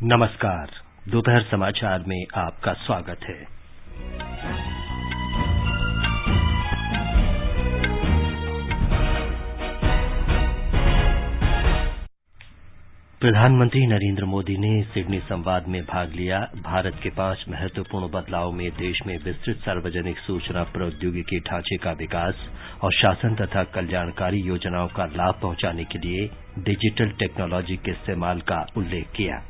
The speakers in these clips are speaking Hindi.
नमस्कार। दोपहर समाचार में आपका स्वागत है। प्रधानमंत्री नरेंद्र मोदी ने सिडनी संवाद में भाग लिया। भारत के 5 महत्वपूर्ण बदलाव में देश में विस्तृत सार्वजनिक सूचना प्रौद्योगिकी ढांचे का विकास और शासन तथा कल्याणकारी योजनाओं का लाभ पहुंचाने के लिए डिजिटल टेक्नोलॉजी के इस्तेमाल का उल्लेख किया।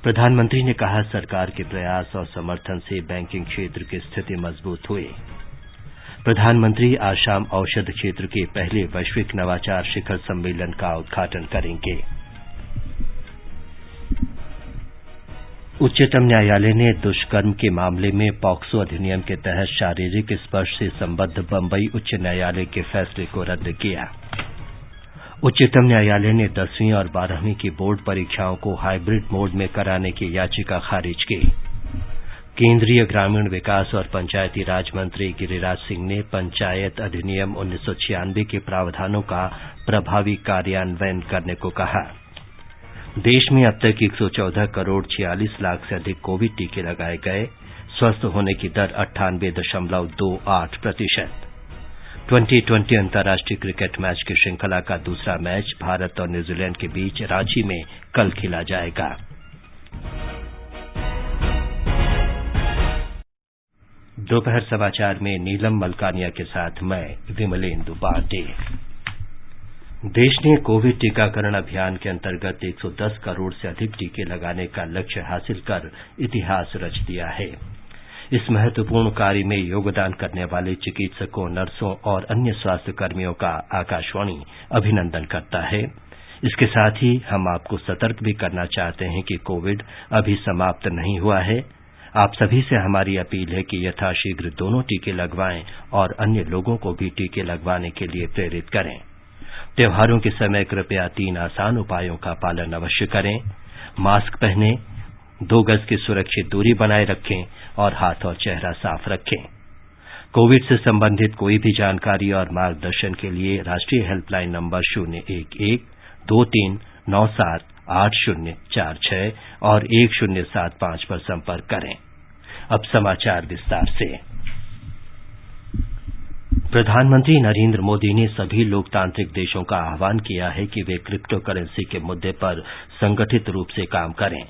प्रधानमंत्री ने कहा, सरकार के प्रयास और समर्थन से बैंकिंग क्षेत्र की स्थिति मजबूत हुई। प्रधानमंत्री आज शाम औषध क्षेत्र के पहले वैश्विक नवाचार शिखर सम्मेलन का उद्घाटन करेंगे। उच्चतम न्यायालय ने दुष्कर्म के मामले में पॉक्सो अधिनियम के तहत शारीरिक स्पर्श से संबद्ध बंबई उच्च न्यायालय के फैसले को रद्द किया। उच्चतम न्यायालय ने 10वीं और 12वीं की बोर्ड परीक्षाओं को हाइब्रिड मोड में कराने की याचिका खारिज की। केंद्रीय ग्रामीण विकास और पंचायती राज मंत्री गिरिराज सिंह ने पंचायत अधिनियम 1996 के प्रावधानों का प्रभावी कार्यान्वयन करने को कहा। देश में अब तक 114 करोड़ 46 लाख से अधिक कोविड टीके लगाए गए। स्वस्थ होने की दर 98.28%। 2020 अंतर्राष्ट्रीय क्रिकेट मैच की श्रृंखला का दूसरा मैच भारत और न्यूजीलैंड के बीच रांची में कल खेला जाएगा। दोपहर समाचार में नीलम मलकानिया के साथ मैं विमलेंदु पांडे। देश ने कोविड टीकाकरण अभियान के अंतर्गत 110 करोड़ से अधिक टीके लगाने का लक्ष्य हासिल कर इतिहास रच दिया है। इस महत्वपूर्ण कार्य में योगदान करने वाले चिकित्सकों, नर्सों और अन्य स्वास्थ्य कर्मियों का आकाशवाणी अभिनंदन करता है। इसके साथ ही हम आपको सतर्क भी करना चाहते हैं कि कोविड अभी समाप्त नहीं हुआ है। आप सभी से हमारी अपील है कि यथाशीघ्र दोनों टीके लगवाएं और अन्य लोगों को भी टीके लगवाने के लिए प्रेरित करें। त्योहारों के समय कृपया 3 आसान उपायों का पालन अवश्य करें। मास्क पहनें, 2 गज की सुरक्षित दूरी बनाए रखें और हाथ और चेहरा साफ रखें। कोविड से संबंधित कोई भी जानकारी और मार्गदर्शन के लिए राष्ट्रीय हेल्पलाइन नंबर 011-2397-8046 और 1075 पर संपर्क करें। अब समाचार विस्तार से। प्रधानमंत्री नरेंद्र मोदी ने सभी लोकतांत्रिक देशों का आह्वान किया है कि वे क्रिप्टो करेंसी के मुद्दे पर संगठित रूप से काम करें।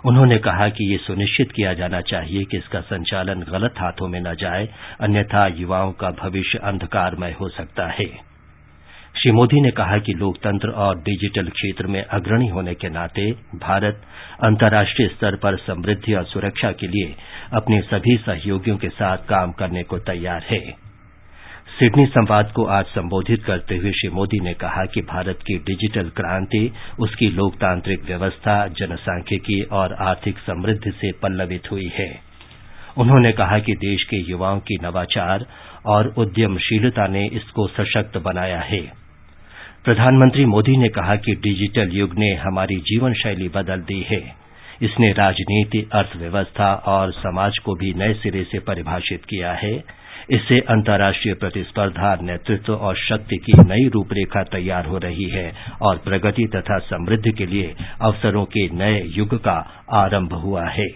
उन्होंने कहा कि ये सुनिश्चित किया जाना चाहिए कि इसका संचालन गलत हाथों में न जाए, अन्यथा युवाओं का भविष्य अंधकारमय हो सकता है। श्री मोदी ने कहा कि लोकतंत्र और डिजिटल क्षेत्र में अग्रणी होने के नाते भारत अंतर्राष्ट्रीय स्तर पर समृद्धि और सुरक्षा के लिए अपने सभी सहयोगियों के साथ काम करने को तैयार है। सिडनी संवाद को आज संबोधित करते हुए श्री मोदी ने कहा कि भारत की डिजिटल क्रांति उसकी लोकतांत्रिक व्यवस्था, जनसांख्यिकी और आर्थिक समृद्धि से पल्लवित हुई है। उन्होंने कहा कि देश के युवाओं की नवाचार और उद्यमशीलता ने इसको सशक्त बनाया है। प्रधानमंत्री मोदी ने कहा कि डिजिटल युग ने हमारी जीवन शैली बदल दी है। इसने राजनीति, अर्थव्यवस्था और समाज को भी नए सिरे से परिभाषित किया है। इससे अंतर्राष्ट्रीय प्रतिस्पर्धा, नेतृत्व और शक्ति की नई रूपरेखा तैयार हो रही है और प्रगति तथा समृद्धि के लिए अवसरों के नए युग का आरंभ हुआ है।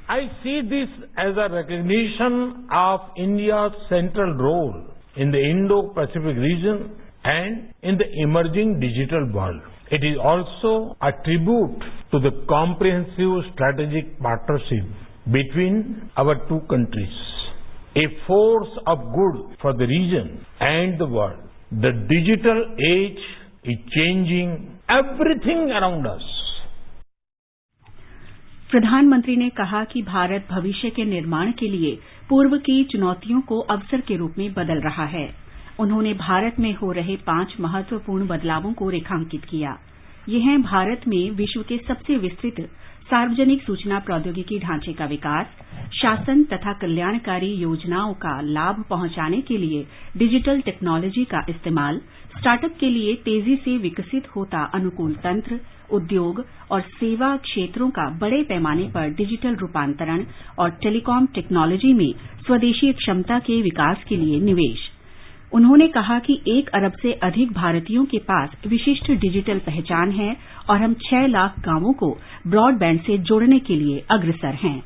I see this as a recognition of India's central role in the Indo-Pacific region and in the emerging digital world. It is also a tribute to the comprehensive strategic partnership between our two countries. A force of good for the region and the world. The digital age is changing everything around us. प्रधानमंत्री ने कहा कि भारत भविष्य के निर्माण के लिए पूर्व की चुनौतियों को अवसर के रूप में बदल रहा है। उन्होंने भारत में हो रहे 5 महत्वपूर्ण बदलावों को रेखांकित किया। ये हैं भारत में विश्व के सबसे विस्तृत सार्वजनिक सूचना प्रौद्योगिकी ढांचे का विकास, शासन तथा कल्याणकारी योजनाओं का लाभ पहुंचाने के लिए डिजिटल टेक्नोलॉजी का इस्तेमाल, स्टार्टअप के लिए तेजी से विकसित होता अनुकूल तंत्र, उद्योग और सेवा क्षेत्रों का बड़े पैमाने पर डिजिटल रूपांतरण और टेलीकॉम टेक्नोलॉजी में स्वदेशी क्षमता के विकास के लिए निवेश। उन्होंने कहा कि 1 अरब से अधिक भारतीयों के पास विशिष्ट डिजिटल पहचान है और हम 6 लाख गांवों को ब्रॉडबैंड से जोड़ने के लिए अग्रसर हैं।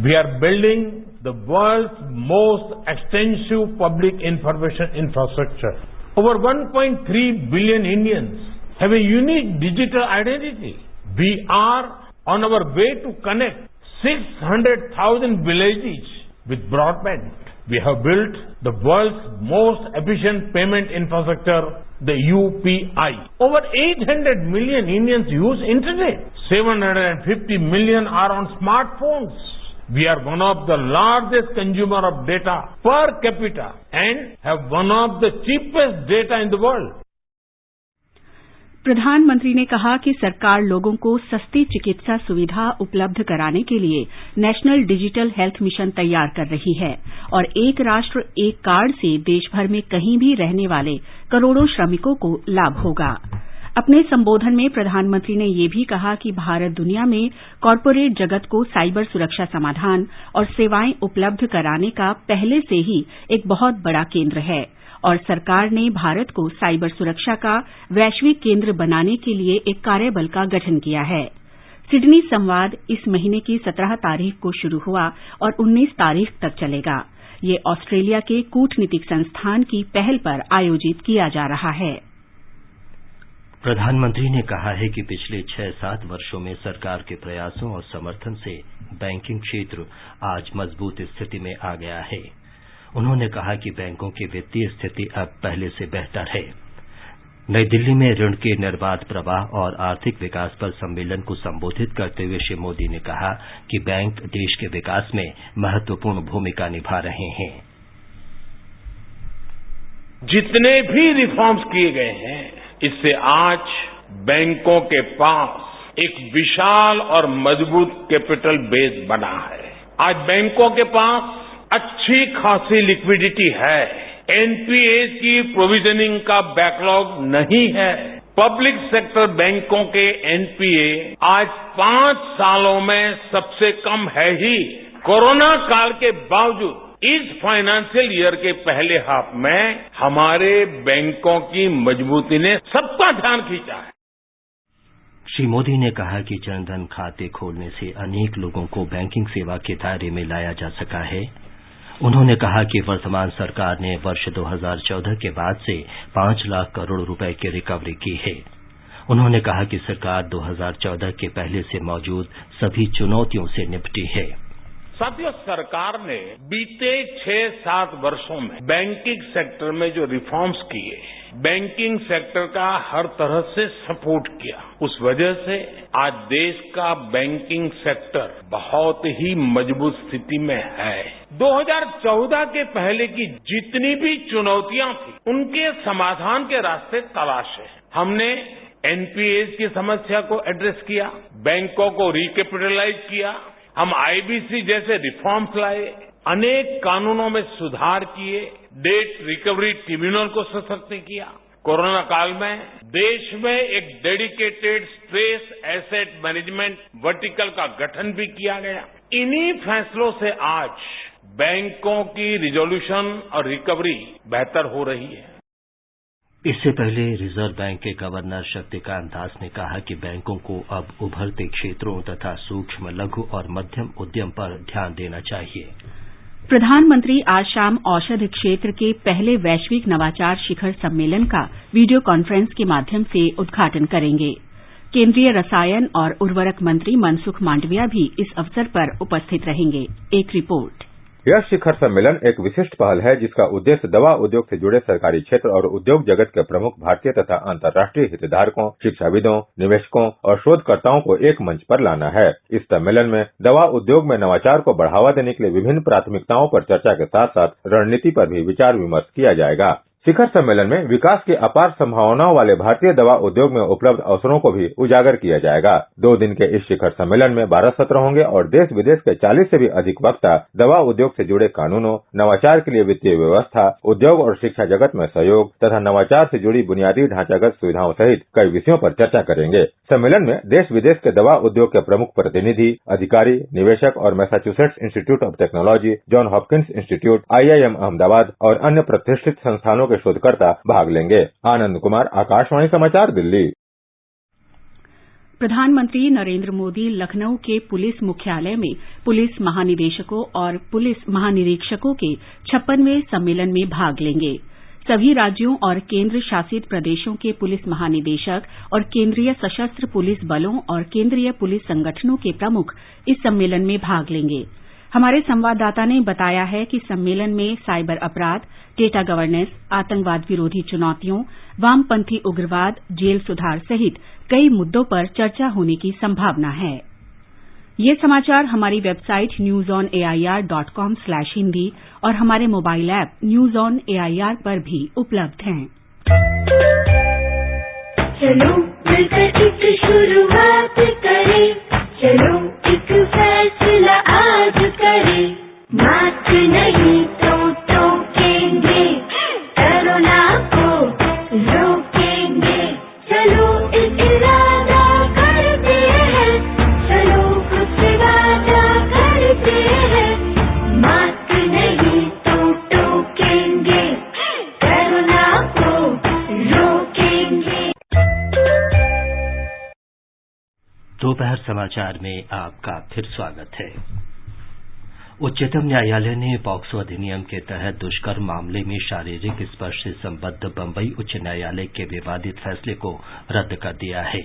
We are building the world's most extensive public information infrastructure. Over 1.3 billion Indians have a unique digital identity. We are on our way to connect 600,000 villages with broadband. We have built the world's most efficient payment infrastructure, the UPI. Over 800 million Indians use internet. 750 million are on smartphones. We are one of the largest consumer of data per capita and have one of the cheapest data in the world. प्रधानमंत्री ने कहा कि सरकार लोगों को सस्ती चिकित्सा सुविधा उपलब्ध कराने के लिए नेशनल डिजिटल हेल्थ मिशन तैयार कर रही है और एक राष्ट्र एक कार्ड से देशभर में कहीं भी रहने वाले करोड़ों श्रमिकों को लाभ होगा। अपने संबोधन में प्रधानमंत्री ने यह भी कहा कि भारत दुनिया में कॉरपोरेट जगत को साइबर सुरक्षा समाधान और सेवाएं उपलब्ध कराने का पहले से ही एक बहुत बड़ा केंद्र है और सरकार ने भारत को साइबर सुरक्षा का वैश्विक केंद्र बनाने के लिए एक कार्यबल का गठन किया है। सिडनी संवाद इस महीने की 17 तारीख को शुरू हुआ और 19 तारीख तक चलेगा। ये ऑस्ट्रेलिया के कूटनीतिक संस्थान की पहल पर आयोजित किया जा रहा है। प्रधानमंत्री ने कहा है कि पिछले 6-7 वर्षों में सरकार के प्रयासों और समर्थन से बैंकिंग क्षेत्र आज मजबूत स्थिति में आ गया है। उन्होंने कहा कि बैंकों की वित्तीय स्थिति अब पहले से बेहतर है। नई दिल्ली में ऋण के निर्बाध प्रवाह और आर्थिक विकास पर सम्मेलन को संबोधित करते हुए श्री मोदी ने कहा कि बैंक देश के विकास में महत्वपूर्ण भूमिका निभा रहे हैं। जितने भी रिफॉर्म्स किए गए हैं, इससे आज बैंकों के पास एक विशाल और मजबूत कैपिटल बेस बना है। आज बैंकों के पास अच्छी खासी लिक्विडिटी है। एनपीए की प्रोविजनिंग का बैकलॉग नहीं है। पब्लिक सेक्टर बैंकों के एनपीए आज 5 सालों में सबसे कम है ही। कोरोना काल के बावजूद इस फाइनेंशियल ईयर के पहले हाफ में हमारे बैंकों की मजबूती ने सबका ध्यान खींचा है। श्री मोदी ने कहा कि जनधन खाते खोलने से अनेक लोगों को बैंकिंग सेवा के दायरे में लाया जा सका है। उन्होंने कहा कि वर्तमान सरकार ने वर्ष 2014 के बाद से 5 लाख करोड़ रुपए की रिकवरी की है। उन्होंने कहा कि सरकार 2014 के पहले से मौजूद सभी चुनौतियों से निपटी है। साथियों, सरकार ने बीते 6-7 वर्षों में बैंकिंग सेक्टर में जो रिफॉर्म्स किए, बैंकिंग सेक्टर का हर तरह से सपोर्ट किया। उस वजह से आज देश का बैंकिंग सेक्टर बहुत ही मजबूत स्थिति में है। 2014 के पहले की जितनी भी चुनौतियां थी, उनके समाधान के रास्ते तलाशे। हमने एनपीए की समस्या को एड्रेस किया, बैंकों को रिकैपिटलाइज किया, हम आईबीसी जैसे रिफॉर्म्स लाए, अनेक कानूनों में सुधार किए, डेट रिकवरी ट्रिब्यूनल को सशक्त किया। कोरोना काल में देश में एक dedicated stress asset management vertical का गठन भी किया गया। इन्हीं फैसलों से आज बैंकों की रिजोल्यूशन और रिकवरी बेहतर हो रही है। इससे पहले रिजर्व बैंक के गवर्नर शक्तिकांत दास ने कहा कि बैंकों को अब उभरते क्षेत्रों तथा सूक्ष्म, लघु और मध्यम उद्यम पर ध्यान देना चाहिए। प्रधानमंत्री आज शाम औषध क्षेत्र के पहले वैश्विक नवाचार शिखर सम्मेलन का वीडियो कॉन्फ्रेंस के माध्यम से उद्घाटन करेंगे। केंद्रीय रसायन और उर्वरक मंत्री मनसुख मांडविया भी इस अवसर पर उपस्थित रहेंगे। एक रिपोर्ट। यह शिखर सम्मेलन एक विशिष्ट पहल है जिसका उद्देश्य दवा उद्योग से जुड़े सरकारी क्षेत्र और उद्योग जगत के प्रमुख भारतीय तथा अंतर्राष्ट्रीय हितधारकों, शिक्षाविदों, निवेशकों और शोधकर्ताओं को एक मंच पर लाना है। इस सम्मेलन में दवा उद्योग में नवाचार को बढ़ावा देने के लिए विभिन्न प्राथमिकताओं पर चर्चा के साथ साथ रणनीति पर भी विचार विमर्श किया जाएगा। शिखर सम्मेलन में विकास की अपार संभावनाओं वाले भारतीय दवा उद्योग में उपलब्ध अवसरों को भी उजागर किया जाएगा। 2 दिन के इस शिखर सम्मेलन में 12 सत्र होंगे और देश विदेश के 40 से भी अधिक वक्ता दवा उद्योग से जुड़े कानूनों, नवाचार के लिए वित्तीय व्यवस्था, उद्योग और शिक्षा जगत में सहयोग तथा नवाचार से जुड़ी बुनियादी ढांचागत सुविधाओं सहित कई विषयों पर चर्चा करेंगे। सम्मेलन में देश विदेश के दवा उद्योग के प्रमुख प्रतिनिधि, अधिकारी, निवेशक और Massachusetts institute of technology, John Hopkins institute, IIM Ahmedabad और अन्य प्रतिष्ठित संस्थानों के के शोधकर्ता भाग लेंगे। आनंद कुमार, आकाशवाणी समाचार, दिल्ली। प्रधानमंत्री नरेंद्र मोदी लखनऊ के पुलिस मुख्यालय में पुलिस महानिदेशकों और पुलिस महानिरीक्षकों के 56वें सम्मेलन में भाग लेंगे। सभी राज्यों और केंद्र शासित प्रदेशों के पुलिस महानिदेशक और केंद्रीय सशस्त्र पुलिस बलों और केंद्रीय पुलिस संगठनों के प्रमुख इस सम्मेलन में भाग लेंगे। हमारे संवाददाता ने बताया है कि सम्मेलन में साइबर अपराध, डेटा गवर्नेंस, आतंकवाद विरोधी चुनौतियों, वामपंथी उग्रवाद, जेल सुधार सहित कई मुद्दों पर चर्चा होने की संभावना है। ये समाचार हमारी वेबसाइट newsonair.com/hindi और हमारे mobile app news on AIR पर भी उपलब्ध हैं। चलो मिलकर एक शुरुआत करें, चलो एक फैसला आज करें, मास्क नहीं तो टोकेंगे, कोरोना को रोकेंगे, चलो एक इरादा करते हैं, चलो कुछ वादा करते हैं, मास्क नहीं तो टोकेंगे, कोरोना को रोकेंगे। दोपहर समाचार में आपका फिर स्वागत है। उच्चतम न्यायालय ने पॉक्सो अधिनियम के तहत दुष्कर्म मामले में शारीरिक स्पर्श से संबद्ध बंबई उच्च न्यायालय के विवादित फैसले को रद्द कर दिया है।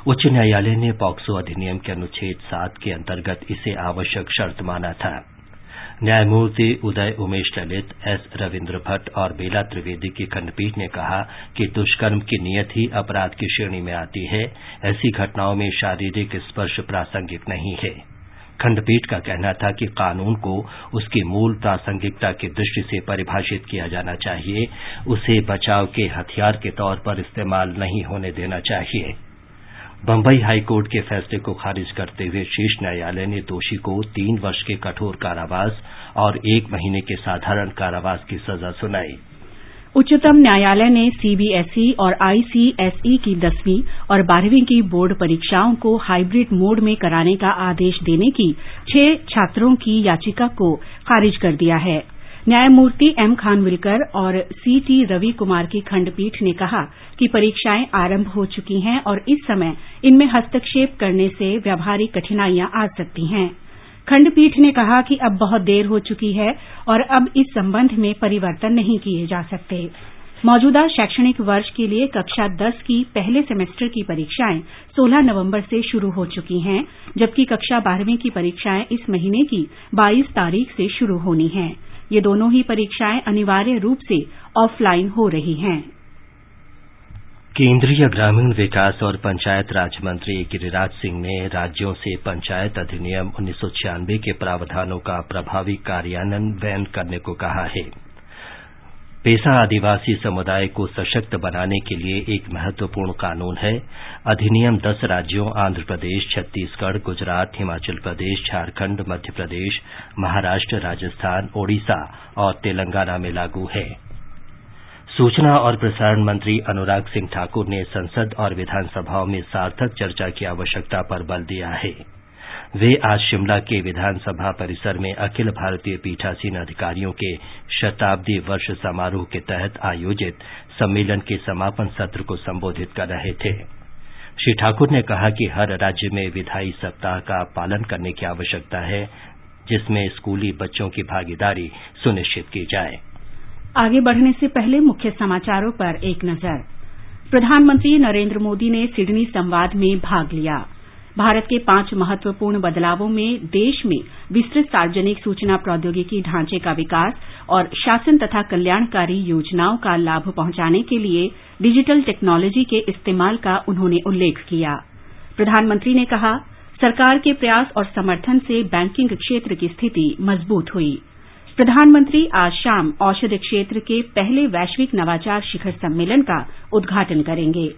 उच्च न्यायालय ने पॉक्सो अधिनियम के अनुच्छेद 7 के अंतर्गत इसे आवश्यक शर्त माना था। न्यायमूर्ति उदय उमेश ललित, एस रविन्द्र भट्ट और बेला त्रिवेदी की खंडपीठ ने कहा कि दुष्कर्म की नियत ही अपराध की श्रेणी में आती है। ऐसी घटनाओं में शारीरिक स्पर्श प्रासंगिक नहीं है। खंडपीठ का कहना था कि कानून को उसकी मूल प्रासंगिकता की दृष्टि से परिभाषित किया जाना चाहिए, उसे बचाव के हथियार के तौर पर इस्तेमाल नहीं होने देना चाहिए। बंबई हाईकोर्ट के फैसले को खारिज करते हुए शीर्ष न्यायालय ने दोषी को 3 वर्ष के कठोर कारावास और 1 महीने के साधारण कारावास की सजा सुनाई। उच्चतम न्यायालय ने सीबीएसई और आईसीएसई की 10वीं और 12वीं की बोर्ड परीक्षाओं को हाइब्रिड मोड में कराने का आदेश देने की 6 छात्रों की याचिका को खारिज कर दिया है। न्यायमूर्ति एम खानविलकर और सीटी रवि कुमार की खंडपीठ ने कहा कि परीक्षाएं आरंभ हो चुकी हैं और इस समय इनमें हस्तक्षेप करने से व्यावहारिक कठिनाइयां आ सकती हैं। खंडपीठ ने कहा कि अब बहुत देर हो चुकी है और अब इस संबंध में परिवर्तन नहीं किए जा सकते। मौजूदा शैक्षणिक वर्ष के लिए कक्षा 10 की पहले सेमेस्टर की परीक्षाएं 16 नवंबर से शुरू हो चुकी हैं, जबकि कक्षा 12वीं की परीक्षाएं इस महीने की 22 तारीख से शुरू होनी हैं। ये दोनों ही परीक्षाएं अनिवार्य रूप से ऑफलाइन हो रही हैं। केंद्रीय ग्रामीण विकास और पंचायत राज मंत्री गिरिराज सिंह ने राज्यों से पंचायत अधिनियम 1996 के प्रावधानों का प्रभावी कार्यान्वयन करने को कहा है। पेसा आदिवासी समुदाय को सशक्त बनाने के लिए एक महत्वपूर्ण कानून है। अधिनियम 10 राज्यों आंध्र प्रदेश, छत्तीसगढ़, गुजरात, हिमाचल प्रदेश, झारखंड, मध्य प्रदेश, महाराष्ट्र, राजस्थान, ओडिशा और तेलंगाना में लागू है। सूचना और प्रसारण मंत्री अनुराग सिंह ठाकुर ने संसद और विधानसभाओं में सार्थक चर्चा की आवश्यकता पर बल दिया है। वे आज शिमला के विधानसभा परिसर में अखिल भारतीय पीठासीन अधिकारियों के शताब्दी वर्ष समारोह के तहत आयोजित सम्मेलन के समापन सत्र को संबोधित कर रहे थे। श्री ठाकुर ने कहा कि हर राज्य में विधायी सप्ताह का पालन करने की आवश्यकता है, जिसमें स्कूली बच्चों की भागीदारी सुनिश्चित की जाए। आगे बढ़ने से पहले मुख्य समाचारों पर एक नजर। प्रधानमंत्री नरेंद्र मोदी ने सिडनी संवाद में भाग लिया। भारत के 5 महत्वपूर्ण बदलावों में देश में विस्तृत सार्वजनिक सूचना प्रौद्योगिकी ढांचे का विकास और शासन तथा कल्याणकारी योजनाओं का लाभ पहुंचाने के लिए डिजिटल टेक्नोलॉजी के इस्तेमाल का उन्होंने उल्लेख किया। प्रधानमंत्री ने कहा, सरकार के प्रयास और समर्थन से बैंकिंग क्षेत्र की स्थिति मजबूत हुई। प्रधानमंत्री आज शाम औषधि क्षेत्र के पहले वैश्विक नवाचार शिखर सम्मेलन का उद्घाटन करेंगे।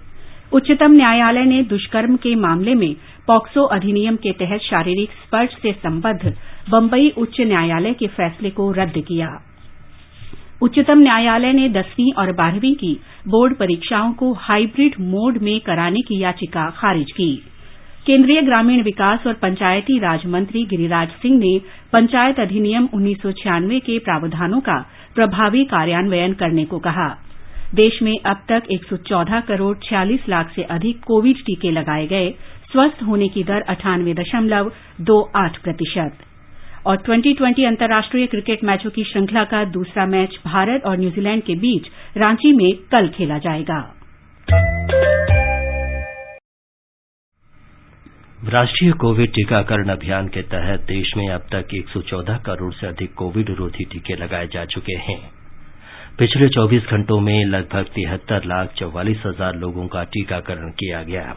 उच्चतम न्यायालय ने दुष्कर्म के मामले में पॉक्सो अधिनियम के तहत शारीरिक स्पर्श से संबद्ध बंबई उच्च न्यायालय के फैसले को रद्द किया। उच्चतम न्यायालय ने 10वीं और 12वीं की बोर्ड परीक्षाओं को हाइब्रिड मोड में कराने की याचिका खारिज की। केंद्रीय ग्रामीण विकास और पंचायती राज मंत्री गिरिराज सिंह ने पंचायत अधिनियम 1996 के प्रावधानों का प्रभावी कार्यान्वयन करने को कहा। देश में अब तक 114 करोड़ 46 लाख से अधिक कोविड टीके लगाए गए। स्वस्थ होने की दर 98.28%। और 2020 अंतर्राष्ट्रीय क्रिकेट मैचों की श्रृंखला का दूसरा मैच भारत और न्यूजीलैंड के बीच रांची में कल खेला जाएगा। राष्ट्रीय कोविड टीकाकरण अभियान के तहत देश में अब तक 114 करोड़ से अधिक कोविड रोधी टीके लगाए जा चुके हैं। पिछले 24 घंटों में लगभग 73,44,000 लोगों का टीकाकरण किया गया।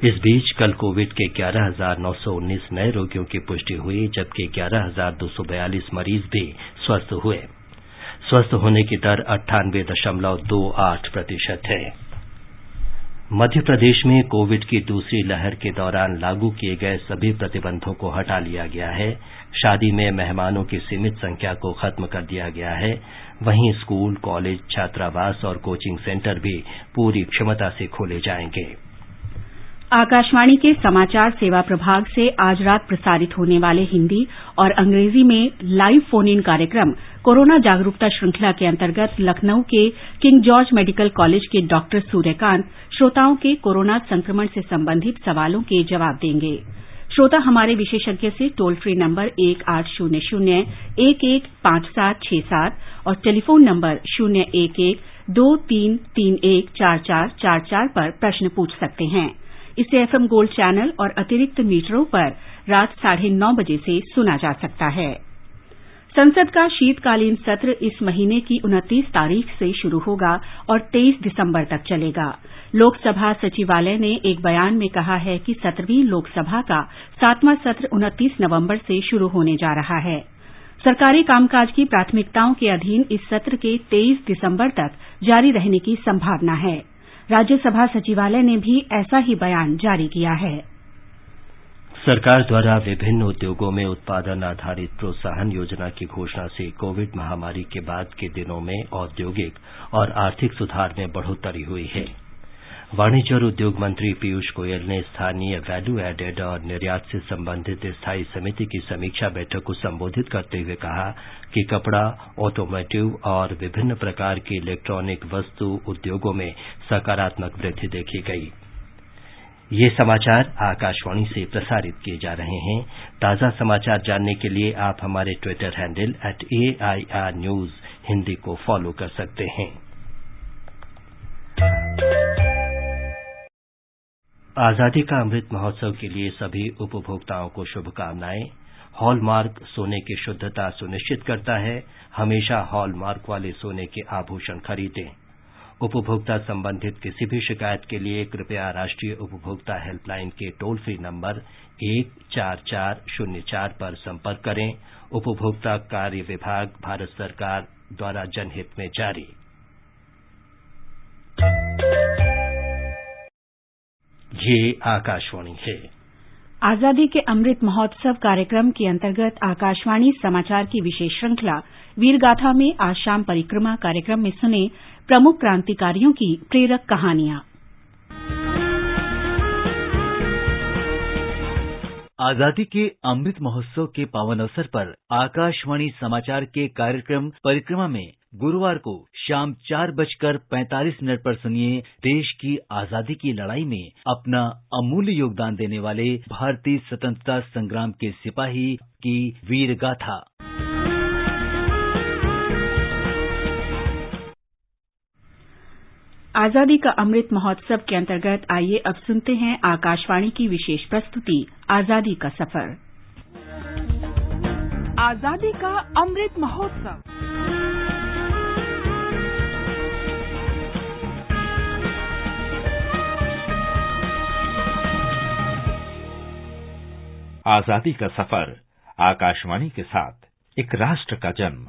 इस बीच कल कोविड के 11,919 नए रोगियों की पुष्टि हुई, जबकि 11,242 मरीज भी स्वस्थ हुए। स्वस्थ होने की दर 98.28% है। मध्य प्रदेश में कोविड की दूसरी लहर के दौरान लागू किए गए सभी प्रतिबंधों को हटा लिया गया है। शादी में मेहमानों की सीमित संख्या को खत्म कर दिया गया है। वहीं स्कूल, कॉलेज, छात्रावास और कोचिंग सेंटर भी पूरी क्षमता से खोले जाएंगे। आकाशवाणी के समाचार सेवा प्रभाग से आज रात प्रसारित होने वाले हिंदी और अंग्रेजी में लाइव फोन इन कार्यक्रम कोरोना जागरूकता श्रृंखला के अंतर्गत लखनऊ के किंग जॉर्ज मेडिकल कॉलेज के डॉक्टर सूर्यकांत श्रोताओं के कोरोना संक्रमण से संबंधित सवालों के जवाब देंगे। श्रोता हमारे विशेषज्ञ से टोल फ्री नंबर 1800-115767 और टेलीफोन नंबर 011-2331-4444 पर प्रश्न पूछ सकते हैं। इसे एफएम गोल्ड चैनल और अतिरिक्त मीटरों पर रात 9:30 बजे से सुना जा सकता है। संसद का शीतकालीन सत्र इस महीने की 29 तारीख से शुरू होगा और 23 दिसंबर तक चलेगा। लोकसभा सचिवालय ने एक बयान में कहा है कि 17वीं लोकसभा का 7वां सत्र 29 नवंबर से शुरू होने जा रहा है। सरकारी कामकाज की प्राथमिकताओं के अधीन इस सत्र के 23 दिसंबर तक जारी रहने की संभावना है। राज्यसभा सचिवालय ने भी ऐसा ही बयान जारी किया है। सरकार द्वारा विभिन्न उद्योगों में उत्पादन आधारित प्रोत्साहन योजना की घोषणा से कोविड महामारी के बाद के दिनों में औद्योगिक और आर्थिक सुधार में बढ़ोतरी हुई है। वाणिज्य और उद्योग मंत्री पीयूष गोयल ने स्थानीय वैल्यू एडेड और निर्यात से संबंधित स्थायी समिति की समीक्षा बैठक को संबोधित करते हुए कहा कि कपड़ा, ऑटोमोटिव और विभिन्न प्रकार के इलेक्ट्रॉनिक वस्तु उद्योगों में सकारात्मक वृद्धि देखी गई। ये समाचार आकाशवाणी से प्रसारित किए जा रहे हैं। ताजा समाचार जानने के लिए आप हमारे Twitter handle @AIR News Hindi को फॉलो कर सकते हैं। आजादी का अमृत महोत्सव के लिए सभी उपभोक्ताओं को शुभकामनाएं। हॉलमार्क सोने की शुद्धता सुनिश्चित करता है। हमेशा हॉलमार्क वाले सोने के आभूषण खरीदें। उपभोक्ता संबंधित किसी भी शिकायत के लिए कृपया राष्ट्रीय उपभोक्ता हेल्पलाइन के टोल फ्री नंबर 14404 पर संपर्क करें। उपभोक्ता कार्य विभाग, भारत सरकार द्वारा जनहित में जारी। ये आकाशवाणी है। आजादी के अमृत महोत्सव कार्यक्रम के अंतर्गत आकाशवाणी समाचार की विशेष श्रृंखला वीरगाथा में आज शाम परिक्रमा कार्यक्रम में सुने प्रमुख क्रांतिकारियों की प्रेरक कहानियां। आजादी के अमृत महोत्सव के पावन अवसर पर आकाशवाणी समाचार के कार्यक्रम परिक्रमा में गुरुवार को शाम 4:45 पर सुनिए देश की आजादी की लड़ाई में अपना अमूल्य योगदान देने वाले भारतीय स्वतंत्रता संग्राम के सिपाही की वीर गाथा। आजादी का अमृत महोत्सव के अंतर्गत आइए अब सुनते हैं आकाशवाणी की विशेष प्रस्तुति आजादी का सफर। आजादी का अमृत महोत्सव। आजादी का सफर आकाशवाणी के साथ एक राष्ट्र का जन्म,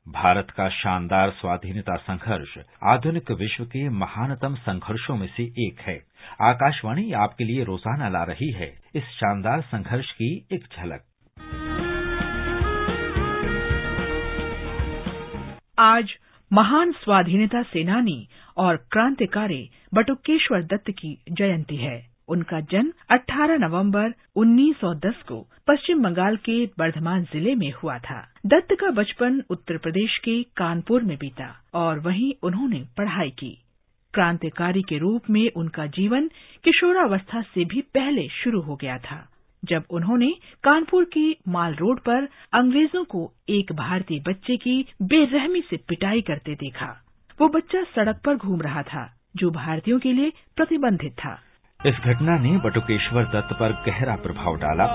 भारत का शानदार स्वाधीनता संघर्ष आधुनिक विश्व के महानतम संघर्षों में से एक है। आकाशवाणी आपके लिए रोजाना ला रही है इस शानदार संघर्ष की एक झलक। आज महान स्वाधीनता सेनानी और क्रांतिकारी बटुकेश्वर दत्त की जयंती है। उनका जन्म 18 नवंबर 1910 को पश्चिम बंगाल के बर्धमान जिले में हुआ था। दत्त का बचपन उत्तर प्रदेश के कानपुर में बीता और वहीं उन्होंने पढ़ाई की। क्रांतिकारी के रूप में उनका जीवन किशोरावस्था से भी पहले शुरू हो गया था, जब उन्होंने कानपुर की माल रोड पर अंग्रेजों को एक भारतीय बच्चे की बेरहमी से पिटाई करते देखा। वो बच्चा सड़क पर घूम रहा था, जो भारतीयों के लिए प्रतिबंधित था। इस घटना ने बटुकेश्वर दत्त पर गहरा प्रभाव डाला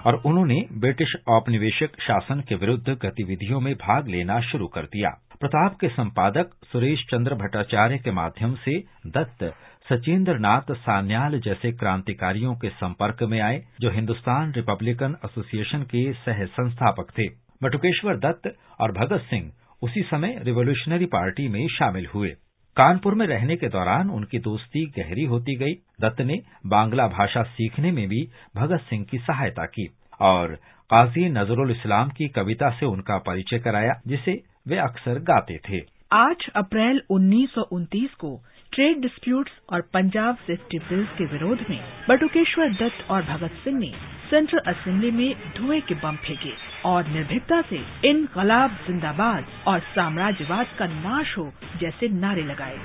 और उन्होंने ब्रिटिश औपनिवेशिक शासन के विरुद्ध गतिविधियों में भाग लेना शुरू कर दिया। प्रताप के संपादक सुरेश चंद्र भट्टाचार्य के माध्यम से दत्त सचेंद्र नाथ सान्याल जैसे क्रांतिकारियों के संपर्क में आए, जो हिंदुस्तान रिपब्लिकन एसोसिएशन के सह संस्थापक थे। बटुकेश्वर दत्त और भगत सिंह उसी समय रिवॉल्यूशनरी पार्टी में शामिल हुए। कानपुर में रहने के दौरान उनकी दोस्ती गहरी होती गई। दत्त ने बांग्ला भाषा सीखने में भी भगत सिंह की सहायता की और काजी नजरुल इस्लाम की कविता से उनका परिचय कराया, जिसे वे अक्सर गाते थे। 8 अप्रैल 1929 को ट्रेड डिस्प्यूट्स और पंजाब सेफ्टी बिल्स के विरोध में बटुकेश्वर दत्त और भगत सिंह ने सेंट्रल असेंबली में धुएं के बम फेंके और निर्भीकता से इनकलाब जिंदाबाद और साम्राज्यवाद का नाश हो जैसे नारे लगाए।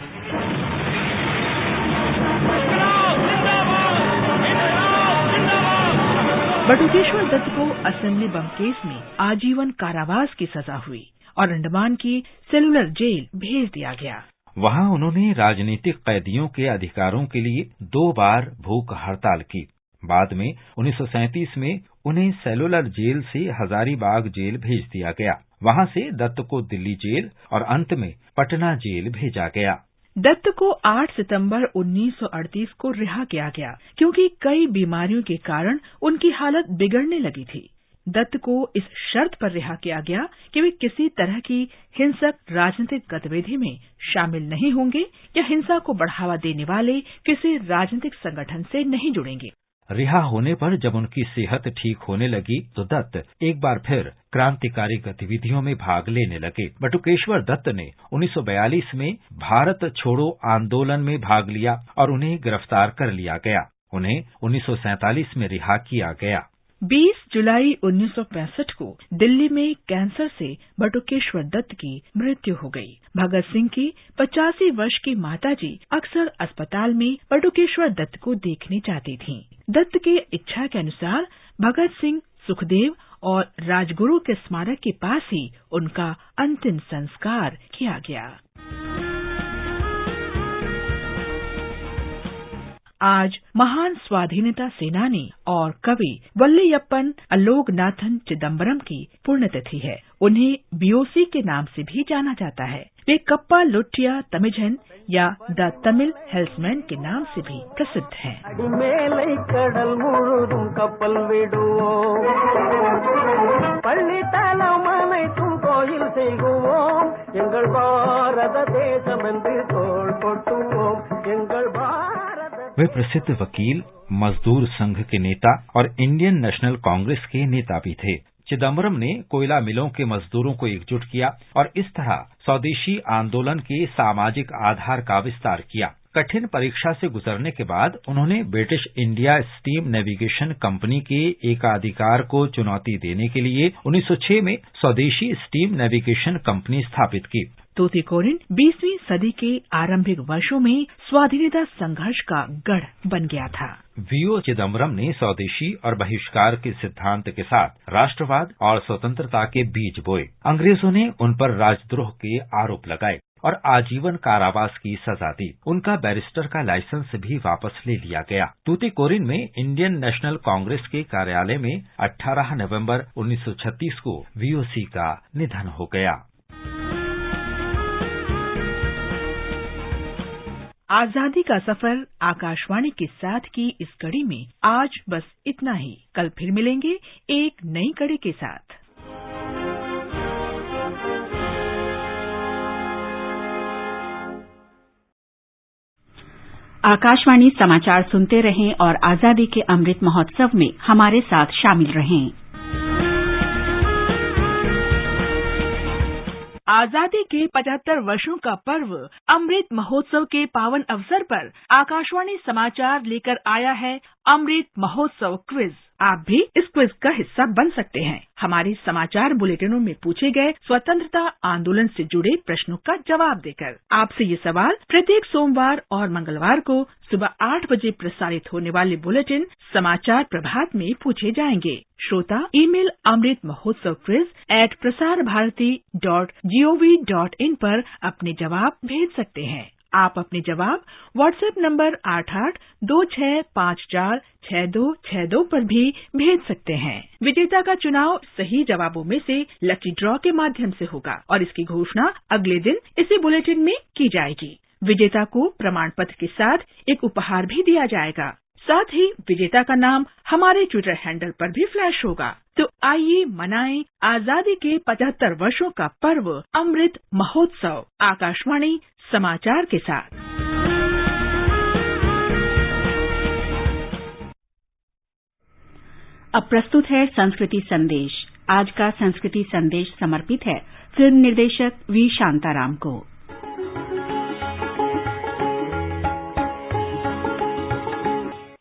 बटुकेश्वर दत्त को असेंबली बम केस में आजीवन कारावास की सजा हुई और अंडमान की सेलुलर जेल भेज दिया गया। वहां उन्होंने राजनीतिक कैदियों के अधिकारों के लिए 2 बार भूख हड़ताल की। बाद में 1937 में उन्हें सेलुलर जेल से हजारीबाग जेल भेज दिया गया। वहां से दत्त को दिल्ली जेल और अंत में पटना जेल भेजा गया। दत्त को 8 सितंबर 1938 को रिहा किया गया, क्योंकि कई बीमारियों के कारण उनकी हालत बिगड़ने लगी थी। दत्त को इस शर्त पर रिहा किया गया कि वे किसी तरह की हिंसक राजनीतिक गतिविधि में शामिल नहीं होंगे या हिंसा को बढ़ावा देने वाले किसी राजनीतिक संगठन से नहीं जुड़ेंगे। रिहा होने पर जब उनकी सेहत ठीक होने लगी तो दत्त एक बार फिर क्रांतिकारी गतिविधियों में भाग लेने लगे। बटुकेश्वर दत्त ने 1942 में भारत छोड़ो आंदोलन में भाग लिया और उन्हें गिरफ्तार कर लिया गया। उन्हें 1947 में रिहा किया गया। 20 जुलाई 1965 को दिल्ली में कैंसर से बटुकेश्वर दत्त की मृत्यु हो गई। भगत सिंह की 85 वर्ष की माताजी अक्सर अस्पताल में बटुकेश्वर दत्त को देखने जाती थीं। दत्त के इच्छा के अनुसार भगत सिंह, सुखदेव और राजगुरु के स्मारक के पास ही उनका अंतिम संस्कार किया गया। आज महान स्वाधीनता सेनानी और कवि वल्लयप्पन अलोकनाथन चिदम्बरम की पुण्यतिथि है। उन्हें बीओसी के नाम से भी जाना जाता है। वे कप्पा लुट्टिया तमिझन या द तमिल हेल्समैन के नाम से भी प्रसिद्ध हैं। वे प्रसिद्ध वकील, मजदूर संघ के नेता और इंडियन नेशनल कांग्रेस के नेता भी थे। चिदम्बरम ने कोयला मिलों के मजदूरों को एकजुट किया और इस तरह स्वदेशी आंदोलन के सामाजिक आधार का विस्तार किया। कठिन परीक्षा से गुजरने के बाद उन्होंने British India steam navigation company के एकाधिकार को चुनौती देने के लिए 1906 में स्वदेशी स्टीम नेविगेशन कंपनी स्थापित की। तूतीकोरिन 20वीं सदी के आरंभिक वर्षों में स्वाधीनता संघर्ष का गढ़ बन गया था। वीओ चिदम्बरम ने स्वदेशी और बहिष्कार के सिद्धांत के साथ राष्ट्रवाद और स्वतंत्रता के बीज बोए। अंग्रेजों ने उन पर राजद्रोह के आरोप लगाए और आजीवन कारावास की सजा दी। उनका बैरिस्टर का लाइसेंस भी वापस ले लिया गया। तूतीकोरिन में इंडियन नेशनल कांग्रेस के कार्यालय में 18 नवंबर 1936 को वीओसी का निधन हो गया। आजादी का सफर आकाशवाणी के साथ की इस कड़ी में आज बस इतना ही। कल फिर मिलेंगे एक नई कड़ी के साथ। आकाशवाणी समाचार सुनते रहें और आजादी के अमृत महोत्सव में हमारे साथ शामिल रहें। आजादी के 75 वर्षों का पर्व अमृत महोत्सव के पावन अवसर पर आकाशवाणी समाचार लेकर आया है अमृत महोत्सव क्विज। आप भी इस क्विज का हिस्सा बन सकते हैं। हमारे समाचार बुलेटिनों में पूछे गए स्वतंत्रता आंदोलन से जुड़े प्रश्नों का जवाब देकर। आपसे ये सवाल प्रत्येक सोमवार और मंगलवार को सुबह 8 बजे प्रसारित होने वाले बुलेटिन समाचार प्रभात में पूछे जाएंगे। श्रोता ईमेल amritmahotsav@prasarbharati.gov.in पर अपने जवाब भेज सकते हैं। आप अपने जवाब व्हाट्सएप नंबर 8826546262 पर भी भेज सकते हैं। विजेता का चुनाव सही जवाबों में से लकी ड्रॉ के माध्यम से होगा और इसकी घोषणा अगले दिन इसी बुलेटिन में की जाएगी। विजेता को प्रमाण पत्र के साथ एक उपहार भी दिया जाएगा। साथ ही विजेता का नाम हमारे ट्विटर हैंडल पर भी फ्लैश होगा। तो आइए मनाएं आजादी के 75 वर्षों का पर्व अमृत महोत्सव आकाशवाणी समाचार के साथ। अब प्रस्तुत है संस्कृति संदेश। आज का संस्कृति संदेश समर्पित है फिल्म निर्देशक वी शांताराम को।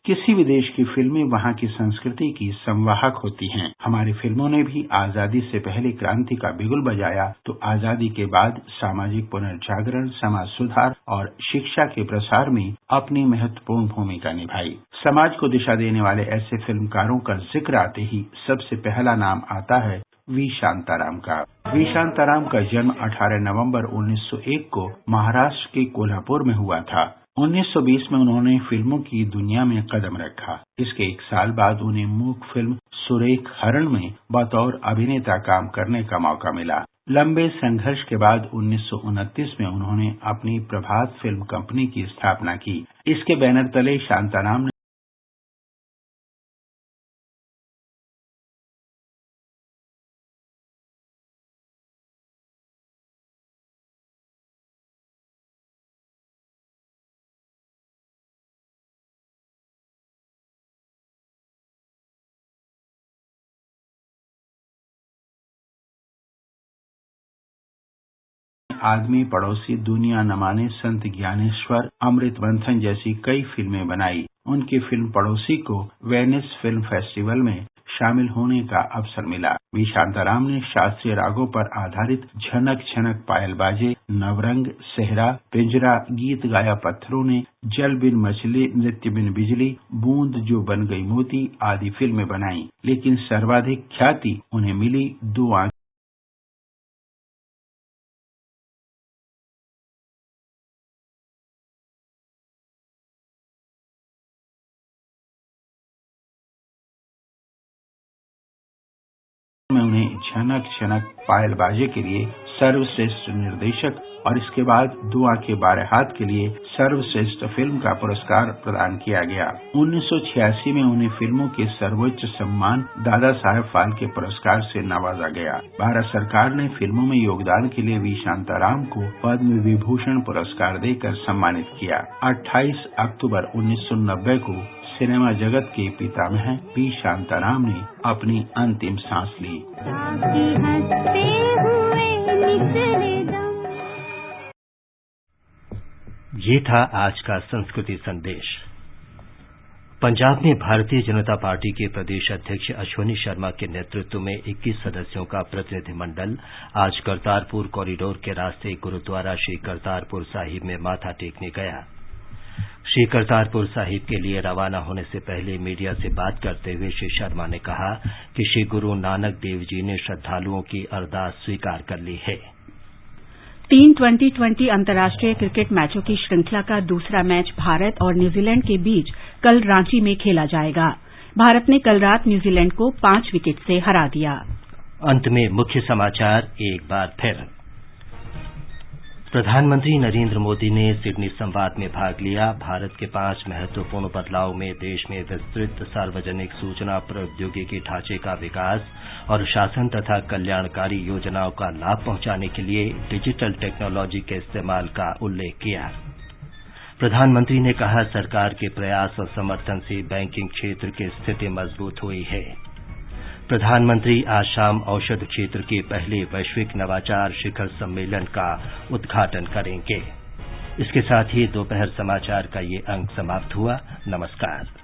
किसी भी देश की फिल्में वहाँ की संस्कृति की संवाहक होती हैं। हमारी फिल्मों ने भी आजादी से पहले क्रांति का बिगुल बजाया तो आजादी के बाद सामाजिक पुनर्जागरण, समाज सुधार और शिक्षा के प्रसार में अपनी महत्वपूर्ण भूमिका निभाई। समाज को दिशा देने वाले ऐसे फिल्मकारों का जिक्र आते ही सबसे पहला नाम आता है वी शांताराम का। वी शांताराम का जन्म 18 नवंबर 1901 को महाराष्ट्र के कोल्हापुर में हुआ था। 1920 में उन्होंने फिल्मों की दुनिया में कदम रखा। इसके एक साल बाद उन्हें मूक फिल्म सुरेख हरण में बतौर अभिनेता काम करने का मौका मिला। लंबे संघर्ष के बाद 1929 में उन्होंने अपनी प्रभात फिल्म कंपनी की स्थापना की। इसके बैनर तले शांताराम आदमी, पड़ोसी, दुनिया न माने, संत ज्ञानेश्वर, अमृत मंथन जैसी कई फिल्में बनाई। उनकी फिल्म पड़ोसी को वेनिस फिल्म फेस्टिवल में शामिल होने का अवसर मिला। वी शांताराम ने शास्त्रीय रागों पर आधारित झनक झनक पायल बाजे, नवरंग, सेहरा, पिंजरा, गीत गाया पत्थरों ने, जल बिन मछली, नृत्य बिन बिजली, बूंद जो बन गई मोती आदि फिल्में बनाई। लेकिन सर्वाधिक ख्याति उन्हें मिली दो आंखें में। उन्हें झनक झनक पायल बाजे के लिए सर्वश्रेष्ठ निर्देशक और इसके बाद दो आंखें बारह हाथ के लिए सर्वश्रेष्ठ फिल्म का पुरस्कार प्रदान किया गया। 1986 में उन्हें फिल्मों के सर्वोच्च सम्मान दादा साहेब फाल्के पुरस्कार से नवाजा गया। भारत सरकार ने फिल्मों में योगदान के लिए वी शांताराम को पद्म विभूषण पुरस्कार देकर सम्मानित किया। 28 अक्टूबर 1990 को सिनेमा जगत के पितामह वी शांताराम ने अपनी अंतिम सांस ली। ये था आज का संस्कृति संदेश। पंजाब में भारतीय जनता पार्टी के प्रदेश अध्यक्ष अश्वनी शर्मा के नेतृत्व में 21 सदस्यों का प्रतिनिधिमंडल आज करतारपुर कॉरिडोर के रास्ते गुरुद्वारा श्री करतारपुर साहिब में माथा टेकने गया। श्री करतारपुर साहिब के लिए रवाना होने से पहले मीडिया से बात करते हुए श्री शर्मा ने कहा कि श्री गुरु नानक देव जी ने श्रद्धालुओं की अरदास स्वीकार कर ली है। 3 2020 अंतर्राष्ट्रीय क्रिकेट मैचों की श्रृंखला का दूसरा मैच भारत और न्यूजीलैंड के बीच कल रांची में खेला जाएगा। भारत ने कल रात न्यूजीलैंड को 5 विकेट से हरा दिया। अंत में मुख्य समाचार एक बार फिर। प्रधानमंत्री नरेंद्र मोदी ने सिडनी संवाद में भाग लिया। भारत के 5 महत्वपूर्ण बदलाव में देश में विस्तृत सार्वजनिक सूचना प्रौद्योगिकी ढांचे का विकास और शासन तथा कल्याणकारी योजनाओं का लाभ पहुंचाने के लिए डिजिटल टेक्नोलॉजी के इस्तेमाल का उल्लेख किया। प्रधानमंत्री ने कहा, सरकार के प्रयास और समर्थन से बैंकिंग क्षेत्र की स्थिति मजबूत हुई है। प्रधानमंत्री आज शाम औषध क्षेत्र के पहले वैश्विक नवाचार शिखर सम्मेलन का उद्घाटन करेंगे। इसके साथ ही दोपहर समाचार का ये अंक समाप्त हुआ। नमस्कार।